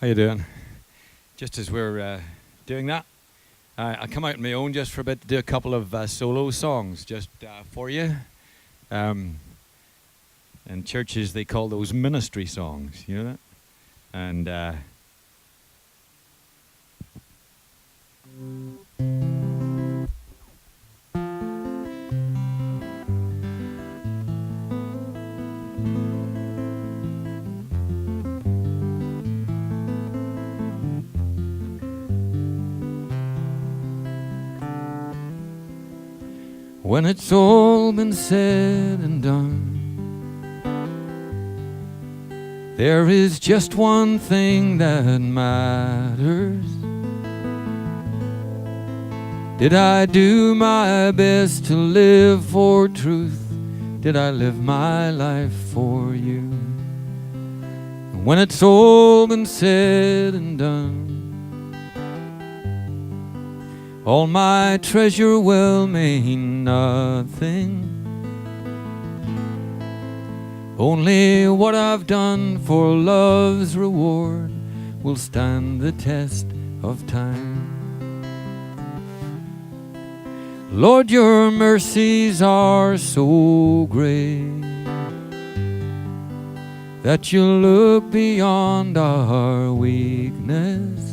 How you doing? Just as we're doing that, I come out on my own just for a bit to do a couple of solo songs just for you. In churches, they call those ministry songs. You know that? And when it's all been said and done, there is just one thing that matters. Did I do my best to live for truth? Did I live my life for you? And when it's all been said and done, all my treasure will mean nothing. Only what I've done for love's reward will stand the test of time. Lord, your mercies are so great that you look beyond our weakness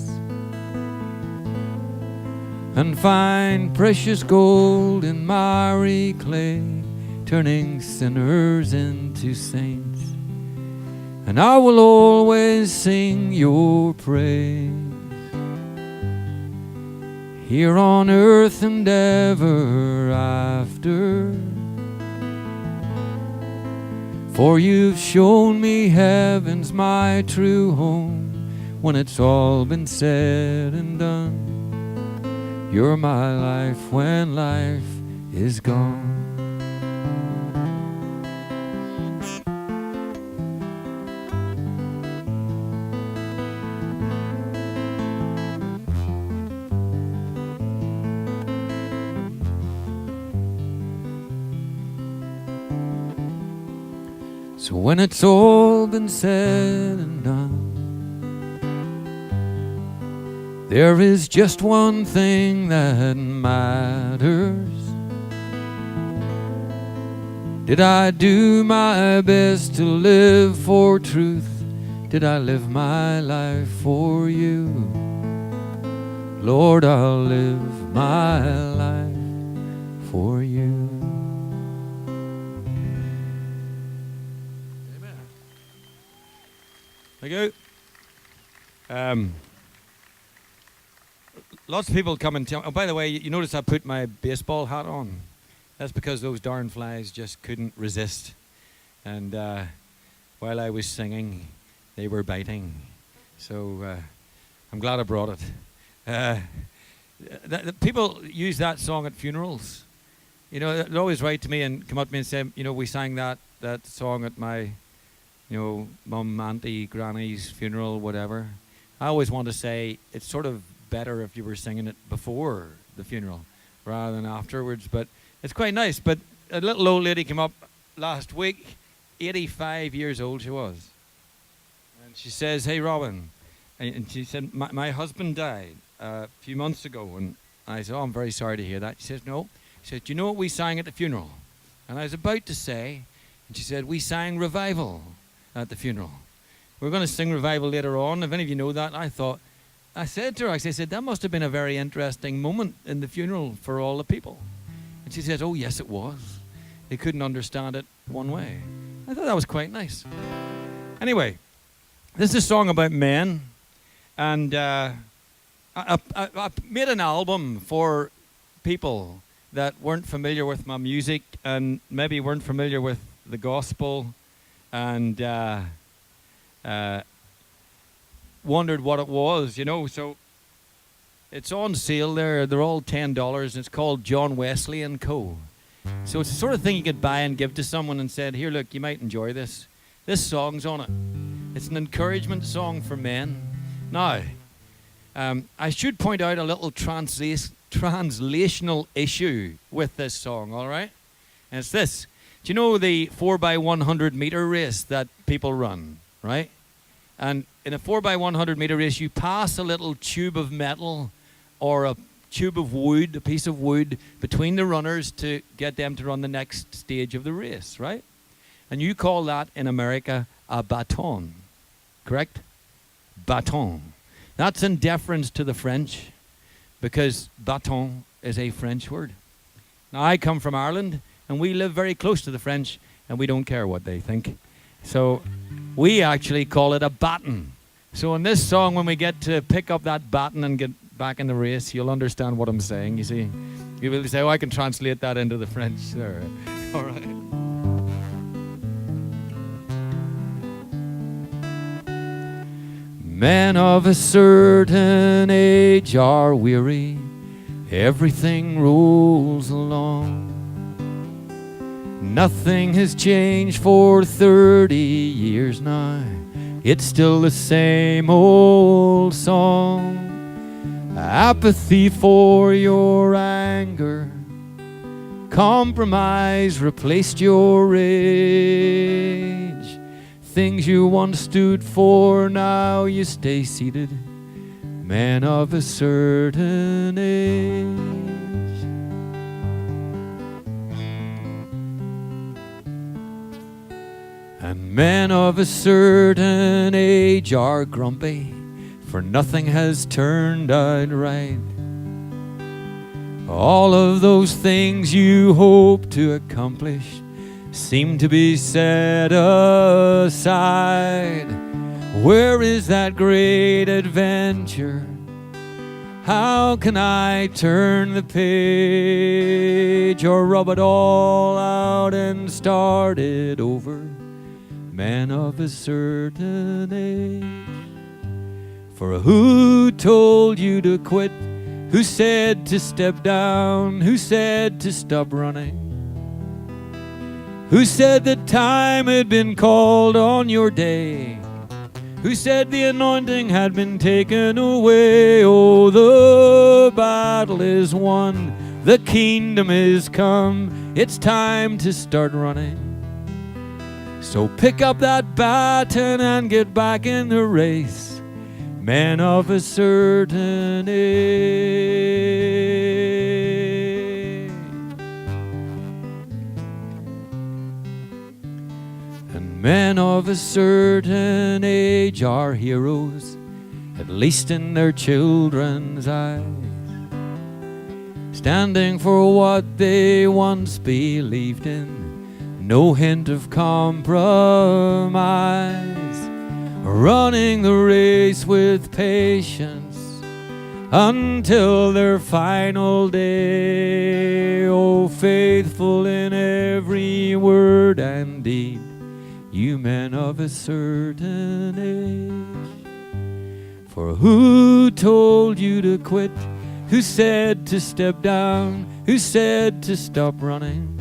and find precious gold in miry clay, turning sinners into saints. And I will always sing your praise, here on earth and ever after. For you've shown me heaven's my true home. When it's all been said and done, you're my life when life is gone. So when it's all been said and done, there is just one thing that matters. Did I do my best to live for truth? Did I live my life for you? Lord, I'll live my life for you. Amen. There you go. Lots of people come and tell me, oh, by the way, you notice I put my baseball hat on. That's because those darn flies just couldn't resist. And while I was singing, they were biting. So I'm glad I brought it. The people use that song at funerals. You know, they always write to me and come up to me and say, you know, we sang that song at my, mum, auntie, granny's funeral, whatever. I always want to say it's sort of better if you were singing it before the funeral rather than afterwards, but it's quite nice. But a little old lady came up last week, 85 years old she was, and she says, hey Robin, and she said, my husband died a few months ago. And I said, oh, I'm very sorry to hear that. She says, no. She said, do you know what we sang at the funeral? And I was about to say, and she said, we sang Revival at the funeral. We're going to sing Revival later on. If any of you know that, I said to her, I said, that must have been a very interesting moment in the funeral for all the people. And she said, oh, yes, it was. They couldn't understand it one way. I thought that was quite nice. Anyway, this is a song about men. And I made an album for people that weren't familiar with my music and maybe weren't familiar with the gospel and wondered what it was, so it's on sale there. They're all $10 and it's called John Wesley and Co. So it's the sort of thing you could buy and give to someone and said, here, look, you might enjoy this. This song's on it. It's an encouragement song for men. Now, I should point out a little translational issue with this song, all right? And it's this. Do you know the 4x100 meter race that people run, right? And in a 4x100 meter race, you pass a little tube of metal or a tube of wood, a piece of wood, between the runners to get them to run the next stage of the race, right? And you call that in America a baton, correct? Baton. That's in deference to the French, because baton is a French word. Now, I come from Ireland, and we live very close to the French, and we don't care what they think. So we actually call it a baton. So in this song, when we get to pick up that baton and get back in the race, you'll understand what I'm saying, you see. You will say, oh, I can translate that into the French. All right. Men of a certain age are weary. Everything rolls along. Nothing has changed for 30 years now. It's still the same old song. Apathy for your anger. Compromise replaced your rage. Things you once stood for, now you stay seated. Men of a certain age. And men of a certain age are grumpy, for nothing has turned out right. All of those things you hope to accomplish seem to be set aside. Where is that great adventure? How can I turn the page or rub it all out and start it over? Men of a certain age. For who told you to quit? Who said to step down? Who said to stop running? Who said that time had been called on your day? Who said the anointing had been taken away? Oh, the battle is won, the kingdom is come, it's time to start running. So pick up that baton and get back in the race, men of a certain age. And men of a certain age are heroes, at least in their children's eyes, standing for what they once believed in. No hint of compromise, running the race with patience until their final day. Oh, faithful in every word and deed, you men of a certain age. For who told you to quit? Who said to step down? Who said to stop running?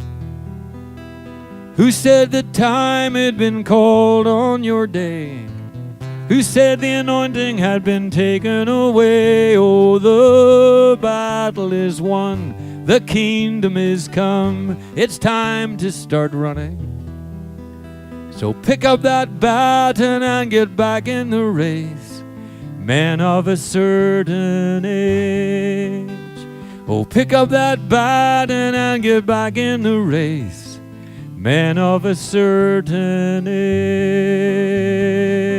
Who said that time had been called on your day? Who said the anointing had been taken away? Oh, the battle is won, the kingdom is come, it's time to start running. So pick up that baton and get back in the race, men of a certain age. Oh, pick up that baton and get back in the race, men of a certain age.